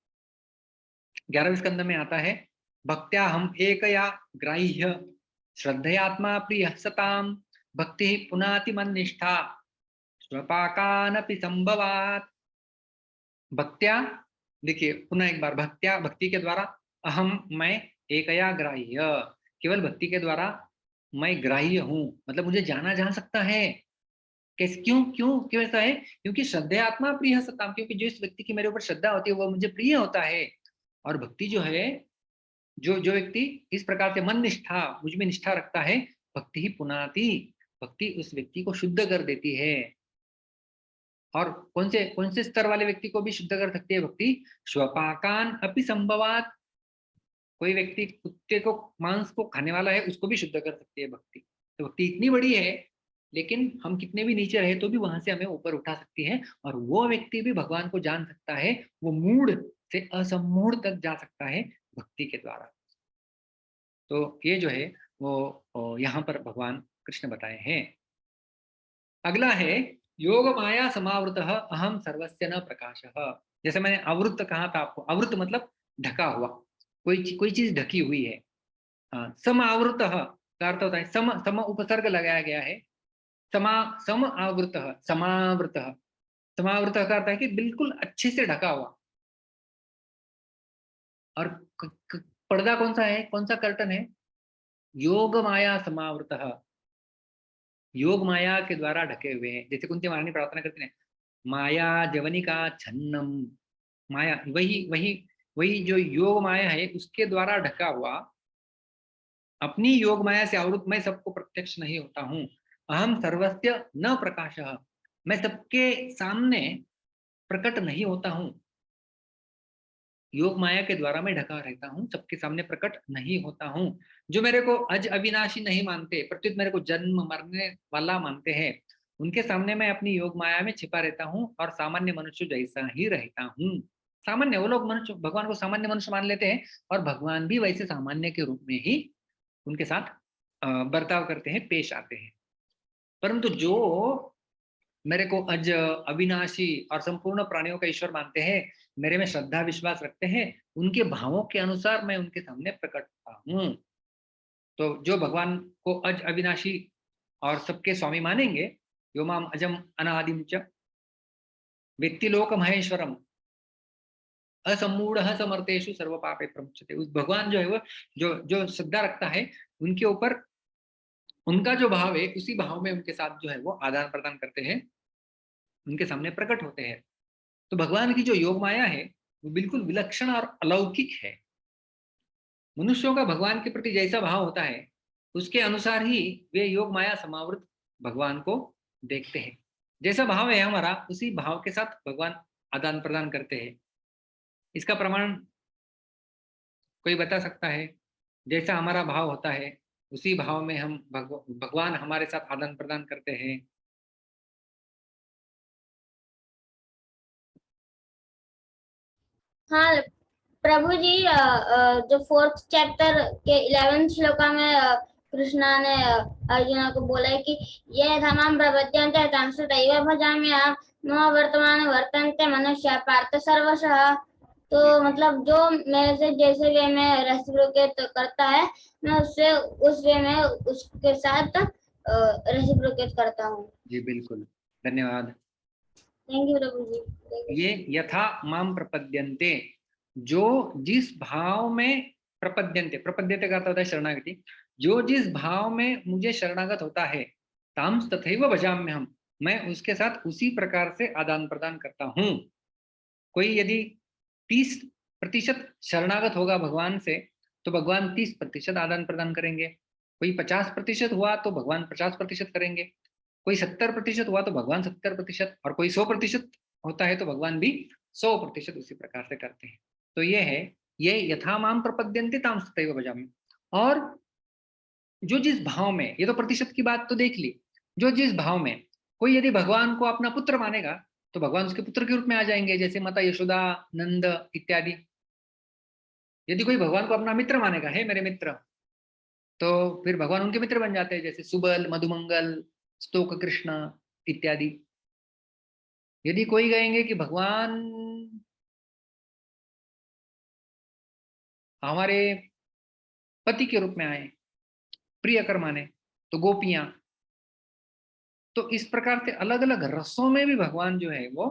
11वें स्कंद में आता है, भक्त्या हम एकया ग्राह्य श्रद्धयात्मा प्रिय सताम भक्ति पुनाति मन निष्ठा स्वपाकानपि संभवात। भक्त्या, देखिए पुनः एक बार, भक्त्या, भक्ति के द्वारा, अहम, मैं, एकया ग्राह्य, केवल भक्ति के द्वारा मैं ग्राह्य हूं, मतलब मुझे जाना जा सकता है। कैसे, क्यों क्यों क्यों ऐसा है? क्योंकि श्रद्धे आत्मा प्रिय सताम, क्योंकि जिस व्यक्ति की मेरे ऊपर श्रद्धा होती है वो मुझे प्रिय होता है। और भक्ति जो है, जो जो व्यक्ति इस प्रकार से मन निष्ठा, मुझ में निष्ठा रखता है, भक्ति ही पुनाति, भक्ति उस व्यक्ति को शुद्ध कर देती है। और कौन से स्तर वाले व्यक्ति को भी शुद्ध कर सकती है भक्ति? स्वपाकान अपि संभवात, कोई व्यक्ति कुत्ते को, मांस को खाने वाला है, उसको भी शुद्ध कर सकती है भक्ति। तो भक्ति इतनी बड़ी है, लेकिन हम कितने भी नीचे रहे तो भी वहां से हमें ऊपर उठा सकती है। और वो व्यक्ति भी भगवान को जान सकता है, वो मूढ़ से असमूढ़ तक जा सकता है भक्ति के द्वारा। तो ये जो है वो यहाँ पर भगवान कृष्ण बताए हैं। अगला है योग माया समावृतः अहम सर्वस्य न प्रकाशः। जैसे मैंने आवृत कहा था आपको, आवृत मतलब ढका हुआ, कोई चीज ढकी हुई है। समावृतः का अर्थ होता है, सम उपसर्ग लगाया गया है, सम आवृतः, समावृतः। समावृतः का अर्थ है कि बिल्कुल अच्छे से ढका हुआ। और पर्दा कौन सा है, कौन सा कर्टन है? योग माया समावृतः, योग माया के द्वारा ढके हुए हैं। जैसे कुंती महारानी प्रार्थना करते हैं, माया जवनिका छन्नम, माया, वही वही वही जो योग माया है उसके द्वारा ढका हुआ, अपनी योग माया से आवृत मैं सबको प्रत्यक्ष नहीं होता हूँ। अहम सर्वस्य न प्रकाशः, मैं सबके सामने प्रकट नहीं होता हूँ। योग माया के द्वारा मैं ढका रहता हूँ, सबके सामने प्रकट नहीं होता हूँ। जो मेरे को अज अविनाशी नहीं मानते, प्रत्युत मेरे को जन्म मरने वाला मानते हैं, उनके सामने मैं अपनी योग माया में छिपा रहता हूँ और सामान्य मनुष्य जैसा ही रहता हूँ। सामान्य, वो लोग मनुष्य भगवान को सामान्य मनुष्य मान लेते हैं, और भगवान भी वैसे सामान्य के रूप में ही उनके साथ बर्ताव करते हैं, पेश आते हैं। परंतु जो मेरे को अज अविनाशी और संपूर्ण प्राणियों का ईश्वर मानते हैं, मेरे में श्रद्धा विश्वास रखते हैं, उनके भावों के अनुसार मैं उनके सामने प्रकट होता हूँ। तो जो भगवान को अज अविनाशी और सबके स्वामी मानेंगे, यो माम अजम अनादिम च वेत्ति लोक महेश्वरम असमूढ़ समर्थेषु सर्व पापे प्रमुच्यते। उस भगवान जो है वो जो श्रद्धा रखता है, उनके ऊपर उनका जो भाव है, उसी भाव में उनके साथ जो है वो आदान प्रदान करते हैं, उनके सामने प्रकट होते हैं। तो भगवान की जो योग माया है वो बिल्कुल विलक्षण और अलौकिक है। मनुष्यों का भगवान के प्रति जैसा भाव होता है, उसके अनुसार ही वे योग माया समावृत भगवान को देखते हैं। जैसा भाव है हमारा, उसी भाव के साथ भगवान आदान प्रदान करते हैं। इसका प्रमाण कोई बता सकता है? जैसा हमारा भाव होता है, उसी भाव में हम भगवान हमारे साथ आदान प्रदान करते हैं। हाँ प्रभु जी, जो 4th चैप्टर के 11th श्लोका में कृष्णा ने अर्जुन को बोला है कि ये धमाम प्रपद्यन्ते तांसु तैव भजामि अहं मम वर्तमान वर्तन्ते मनुष्य पार्थ सर्वशः। तो मतलब जो मेरे से जैसे वे में रेसिप्रोकेट करता है, मैं उससे उस वे में उसके साथ रेसिप्रोकेट करता हूँ। जी बिल्कुल, धन्यवाद। थैंक यू प्रभु जी। ये यथा माम प्रपद्यन्ते, जो जिस भाव में प्रपद्यन्ते, प्रपद्यते का अर्थ होता है शरणागति, जो जिस भाव में मुझे शरणागत होता है, तांस तथैव भजाम्यहम्, मैं उसके साथ उसी प्रकार से आदान प्रदान करता हूँ। कोई यदि 30% शरणागत होगा भगवान से, तो भगवान 30% आदान प्रदान करेंगे। कोई 50% हुआ तो भगवान 50% करेंगे, कोई 70% हुआ तो भगवान 70%, और कोई 100% होता है तो भगवान भी 100% उसी प्रकार से करते हैं। तो ये है, ये यथा माम प्रपद्यन्ते तां तथैव भजामि। और जो जिस भाव में, ये तो प्रतिशत की बात तो देख ली, जो जिस भाव में कोई यदि भगवान को अपना पुत्र मानेगा तो भगवान उसके पुत्र के रूप में आ जाएंगे, जैसे माता यशोदा, नंद इत्यादि। यदि कोई भगवान को अपना मित्र मानेगा, है मेरे मित्र, तो फिर भगवान उनके मित्र बन जाते हैं, जैसे सुबल, मधुमंगल, स्तोक कृष्ण इत्यादि। यदि कोई कहेंगे कि भगवान हमारे पति के रूप में आए, प्रियकर माने, तो गोपियां। तो इस प्रकार से अलग अलग रसों में भी भगवान जो है वो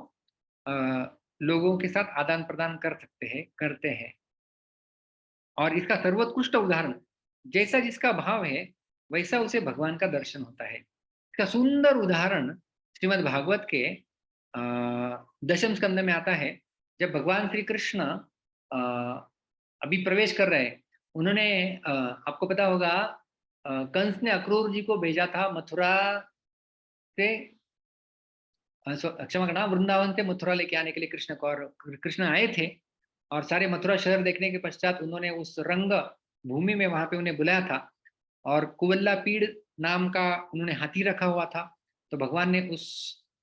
लोगों के साथ आदान प्रदान कर सकते हैं, करते हैं। और इसका सर्वोत्कृष्ट उदाहरण, जैसा जिसका भाव है वैसा उसे भगवान का दर्शन होता है। इसका सुंदर उदाहरण श्रीमद् भागवत के दशम स्कंद में आता है। जब भगवान श्री कृष्ण अभी प्रवेश कर रहे हैं, उन्होंने आपको पता होगा कंस ने अक्रूर जी को भेजा था मथुरा से, क्षमा करना, वृंदावन से मथुरा लेके आने के लिए कृष्ण को। और कृष्ण आए थे और सारे मथुरा शहर देखने के पश्चात उन्होंने उस रंग भूमि में वहां पे उन्हें बुलाया था, और कुवल्ला पीड़ नाम का उन्होंने हाथी रखा हुआ था। तो भगवान ने उस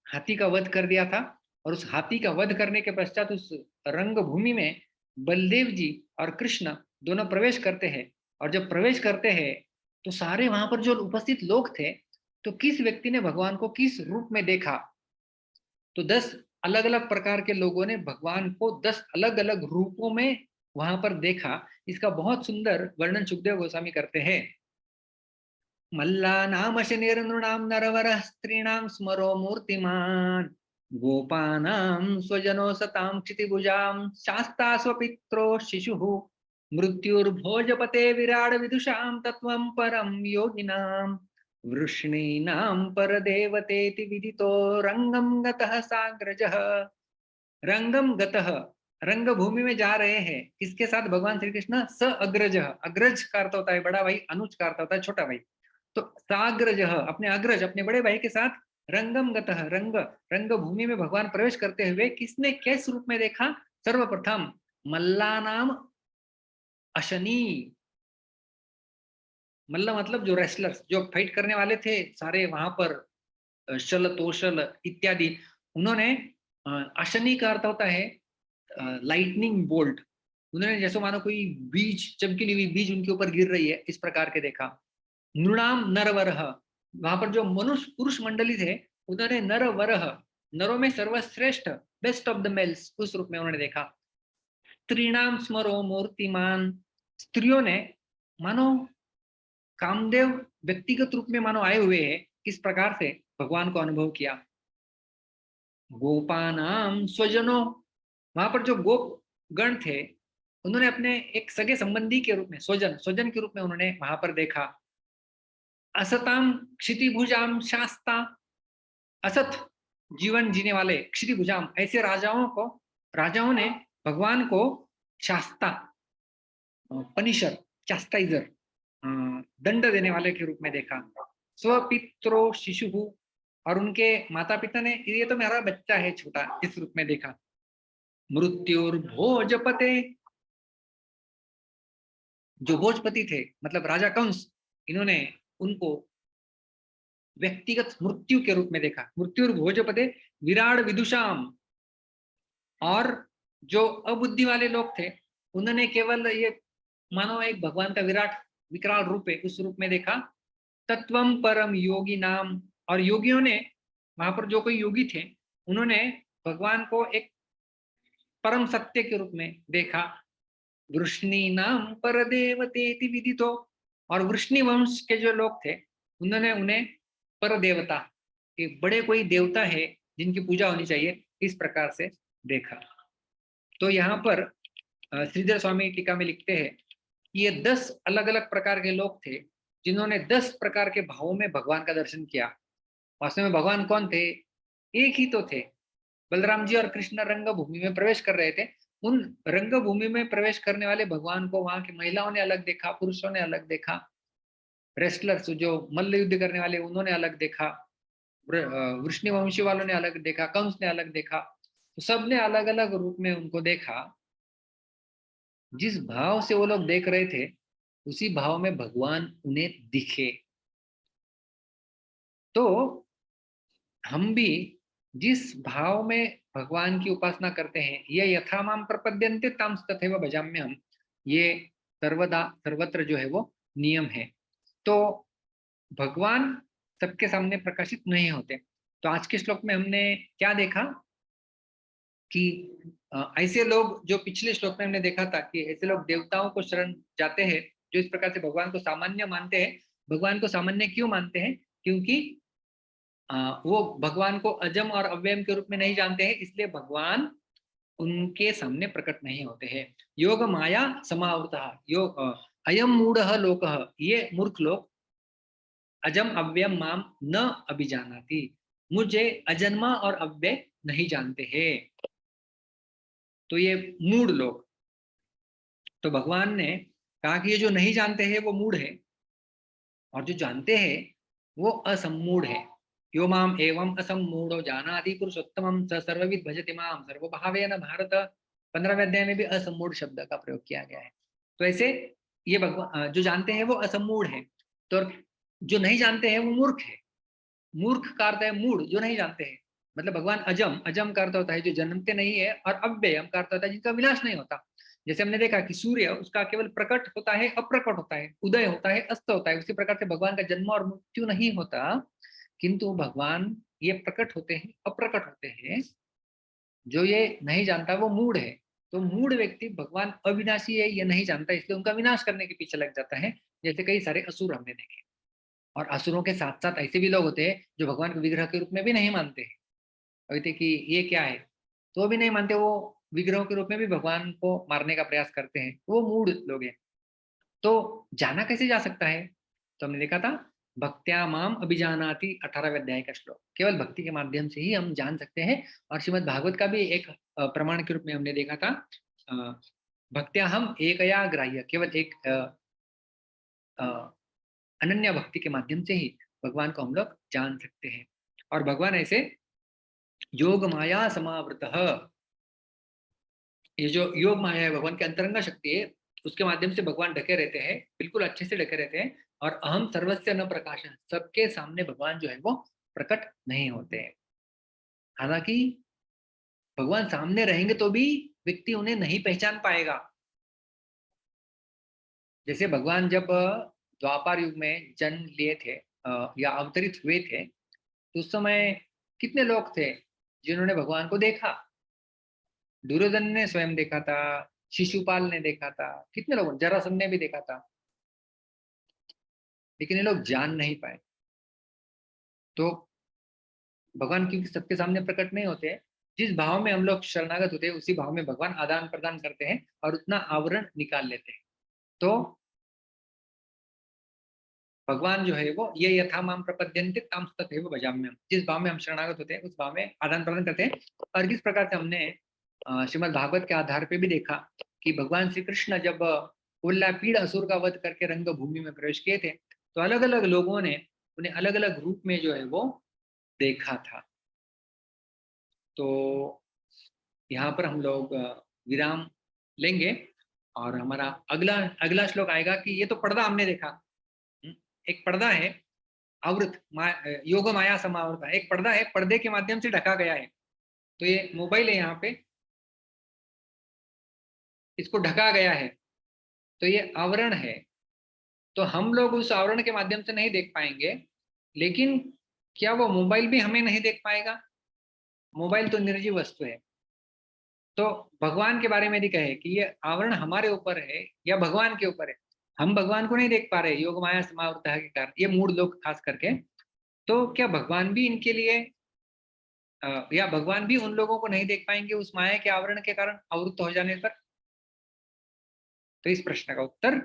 हाथी का वध कर दिया था, और उस हाथी का वध करने के पश्चात उस रंग भूमि में बलदेव जी और कृष्ण दोनों प्रवेश करते हैं। और जब प्रवेश करते हैं तो सारे वहां पर जो उपस्थित लोग थे, तो किस व्यक्ति ने भगवान को किस रूप में देखा, तो 10 अलग अलग प्रकार के लोगों ने भगवान को 10 अलग अलग रूपों में वहां पर देखा। इसका बहुत सुंदर वर्णन सुखदेव गोस्वामी करते हैं। मल्लानाम शनिर्नृणाम नरवरः स्त्रीणाम स्मरो मूर्तिमान, गोपानां स्वजनो सतां क्षितिभुजां, शास्ता स्वपित्रो शिशुः, मृत्युर्भोजपते विराड विदुषां तत्वं परम योगिनां, वृष्णीनां परदेवतेति विदितो रंगम गतः साग्रजः। रंगम गतः, रंग भूमि में जा रहे हैं, किसके साथ? भगवान श्री कृष्ण। स अग्रज, अग्रज का अर्थ होता है बड़ा भाई, अनुज का अर्थ होता है छोटा भाई। तो साग्रज, अपने अग्रज, अपने बड़े भाई के साथ रंगम गतः, रंग भूमि में भगवान प्रवेश करते हुए किसने किस रूप में देखा? सर्वप्रथम मल्लानाम अशनी, मल्ल मतलब जो रेसलर्स, जो फाइट करने वाले थे सारे वहां पर, शल तोशल इत्यादि, उन्होंने अशनी का अर्थ होता है लाइटनिंग बोल्ट। उन्होंने जैसे मानो कोई बीज, चमकीली हुई बीज उनके ऊपर गिर रही है, इस प्रकार के देखा। नृणाम नरवरह, वहां पर जो मनुष्य पुरुष मंडली थे उन्होंने नरवरह, नरों में सर्वश्रेष्ठ, बेस्ट ऑफ द मेल्स, उस रूप में उन्होंने देखा। स्त्रीणाम स्मरो मूर्तिमान, स्त्रियों ने मानो कामदेव व्यक्तिगत रूप में मानो आए हुए हैं, इस प्रकार से भगवान को अनुभव किया। गोपानाम स्वजनों, वहां पर जो गोप गण थे उन्होंने अपने एक सगे संबंधी के रूप में, स्वजन के रूप में उन्होंने वहां पर देखा। असताम क्षितिभुजाम शास्ता, असत जीवन जीने वाले, क्षितिभुजाम ऐसे राजाओं ने भगवान को शास्ता, पनिशर, चास्टाइजर, दंड देने वाले के रूप में देखा। स्वपित्रो शिशु, और उनके माता पिता ने, ये तो मेरा बच्चा है छोटा, इस रूप में देखा। मृत्युर्भोजपते, जो भोजपति थे मतलब राजा कंस, इन्होंने उनको व्यक्तिगत मृत्यु के रूप में देखा। मृत्युर्भोजपते विराड विदुषाम, और जो अबुद्धि वाले लोग थे उन्होंने केवल ये मानो एक भगवान का विकराल रूप है, उस रूप में देखा। तत्वम परम योगी नाम, और योगियों ने, वहां पर जो कोई योगी थे उन्होंने भगवान को एक परम सत्य के रूप में देखा। वृष्णि नाम पर देवतेति विदितो, और वृष्णि वंश के जो लोग थे उन्होंने उन्हें पर देवता, कि बड़े कोई देवता है जिनकी पूजा होनी चाहिए, इस प्रकार से देखा। तो यहाँ पर श्रीधर स्वामी टीका में लिखते हैं कि ये 10 अलग अलग प्रकार के लोग थे जिन्होंने 10 प्रकार के भावों में भगवान का दर्शन किया। वास्तव में भगवान कौन थे? एक ही तो थे। बलराम जी और कृष्ण रंग भूमि में प्रवेश कर रहे थे, उन रंग भूमि में प्रवेश करने वाले भगवान को वहां की महिलाओं ने अलग देखा, पुरुषों ने अलग देखा। रेस्लर्स जो मल्ल युद्ध करने वाले उन्होंने अलग देखा, वृष्णिवंशी वालों ने अलग देखा, कंस ने अलग देखा, तो सबने अलग अलग रूप में उनको देखा। जिस भाव से वो लोग देख रहे थे उसी भाव में भगवान उन्हें दिखे। तो हम भी जिस भाव में भगवान की उपासना करते हैं, ये यथा माम प्रपद्यन्ते ताम तथैव भजाम्यहम्, ये सर्वदा सर्वत्र जो है वो नियम है। तो भगवान सबके सामने प्रकाशित नहीं होते। तो आज के श्लोक में हमने क्या देखा कि ऐसे लोग, जो पिछले श्लोक में हमने देखा था कि ऐसे लोग देवताओं को शरण जाते हैं जो इस प्रकार से भगवान को सामान्य मानते हैं। भगवान को सामान्य क्यों मानते हैं? क्योंकि वो भगवान को अजम और अव्ययम के रूप में नहीं जानते हैं, इसलिए भगवान उनके सामने प्रकट नहीं होते हैं। योग माया समावृतः योग अयम मूढ़ः लोकः, ये मूर्ख लोग अजम अव्ययम माम न अभिजानाति, मुझे अजन्मा और अव्यय नहीं जानते हैं। तो ये मूढ़ लोग, तो भगवान ने कहा कि ये जो नहीं जानते हैं वो मूढ़ है, और जो जानते हैं वो असम्मूढ़ है। यो माम एवं असम्मूढ़ो जानाति पुरुषोत्तमं स सर्वविद भजति माम सर्वभावेन भारत, 15वें अध्याय में भी असम्मूढ़ शब्द का प्रयोग किया गया है। तो ऐसे ये भगवान जो जानते हैं वो असम्मूढ़ है, तो जो नहीं जानते हैं वो मूर्ख है। मूर्ख का अर्थ है मूढ़, जो नहीं जानते हैं। मतलब भगवान अजम, अजम का अर्थ होता है जो जन्मते नहीं है, और अव्ययम का अर्थ होता है जिनका विनाश नहीं होता। जैसे हमने देखा कि सूर्य उसका केवल प्रकट होता है, अप्रकट होता है, उदय होता है, अस्त होता है, उसी प्रकार से भगवान का जन्म और मृत्यु नहीं होता। किंतु भगवान ये प्रकट होते हैं, अप्रकट होते हैं। जो ये नहीं जानता वो मूढ़ है। तो मूढ़ व्यक्ति भगवान अविनाशी है ये नहीं जानता, इसलिए उनका विनाश करने के पीछे लग जाता है। जैसे कई सारे असुर हमने देखे, और असुरों के साथ साथ ऐसे भी लोग होते हैं जो भगवान को विग्रह के रूप में भी नहीं मानते हैं। कहते कि ये क्या है, तो भी नहीं मानते, वो विग्रहों के रूप में भी भगवान को मारने का प्रयास करते हैं, वो मूढ़ लोग हैं। तो जाना कैसे जा सकता है? तो हमने देखा था भक्त्या माम अभिजानाति, 18वें अध्याय का श्लोक, केवल भक्ति के माध्यम से ही हम जान सकते हैं। और श्रीमद् भागवत का भी एक प्रमाण के रूप में हमने देखा था, भक्त्या हम एकया ग्राह्य, केवल एक अनन्य भक्ति के माध्यम से ही भगवान को हम लोग जान सकते हैं। और भगवान ऐसे योग माया समावृतः, ये जो योग माया है भगवान की अंतरंग शक्ति है, उसके माध्यम से भगवान ढके रहते हैं, बिल्कुल अच्छे से ढके रहते हैं। और अहम सर्वस्य न प्रकाश, सबके सामने भगवान जो है वो प्रकट नहीं होते हैं। हालांकि भगवान सामने रहेंगे तो भी व्यक्ति उन्हें नहीं पहचान पाएगा। जैसे भगवान जब द्वापर युग में जन्म लिए थे या अवतरित हुए थे, तो उस समय कितने लोग थे जिन्होंने भगवान को देखा? दुर्योधन ने स्वयं देखा था, शिशुपाल ने देखा था, कितने लोगों, जरासंध ने भी देखा था, लेकिन ये लोग जान नहीं पाए। तो भगवान क्योंकि सबके सामने प्रकट नहीं होते, जिस भाव में हम लोग शरणागत होते हैं उसी भाव में भगवान आदान प्रदान करते हैं और उतना आवरण निकाल लेते हैं। तो भगवान जो है वो ये यथा माम प्रपद्यन्ते ताम तथैव भजाम्यहम्, जिस भाव में हम शरणागत होते हैं उस भाव में आदान प्रदान करते हैं। और किस प्रकार से हमने श्रीमद् भागवत के आधार पे भी देखा कि भगवान श्री कृष्ण जब उल्लापीड़ असुर का वध करके रंग भूमि में प्रवेश किए थे, तो अलग अलग लोगों ने उन्हें अलग अलग रूप में जो है वो देखा था। तो यहाँ पर हम लोग विराम लेंगे, और हमारा अगला अगला श्लोक आएगा कि ये तो पर्दा हमने देखा, एक पर्दा है आवृत, योग माया समावृत, एक पर्दा है, पर्दे के माध्यम से ढका गया है। तो ये मोबाइल है, यहाँ पे इसको ढका गया है, तो ये आवरण है। तो हम लोग उस आवरण के माध्यम से नहीं देख पाएंगे, लेकिन क्या वो मोबाइल भी हमें नहीं देख पाएगा? मोबाइल तो निर्जीव वस्तु है। तो भगवान के बारे में भी कहे कि ये आवरण हमारे ऊपर है या भगवान के ऊपर है, हम भगवान को नहीं देख पा रहे योग माया समावृतः के कारण, ये मूढ़ लोग खास करके। तो क्या भगवान भी इनके लिए या भगवान भी उन लोगों को नहीं देख पाएंगे उस माया के आवरण के कारण आवृत हो जाने पर? तो इस प्रश्न का उत्तर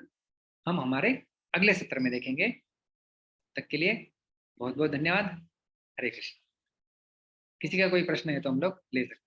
हम हमारे अगले सत्र में देखेंगे। तक के लिए बहुत बहुत धन्यवाद। हरे कृष्ण। किसी का कोई प्रश्न है तो हम लोग ले सकते हैं।